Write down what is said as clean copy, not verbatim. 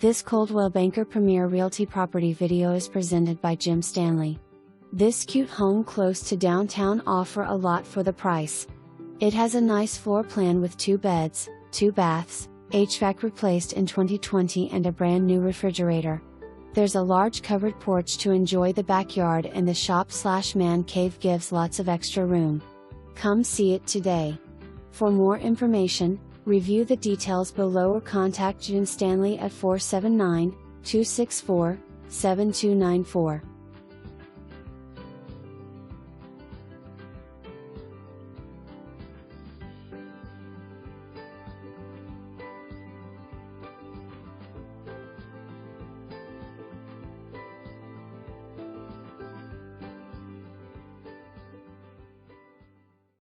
This Coldwell Banker Premier Realty property video is presented by Jim Stanley. This cute home close to downtown offer a lot for the price. It has a nice floor plan with 2 beds, 2 baths, HVAC replaced in 2020 and a brand new refrigerator. There's a large covered porch to enjoy the backyard, and the shop/man cave gives lots of extra room. Come see it today. For more information, review the details below or contact Jim Stanley at 479-264-7294.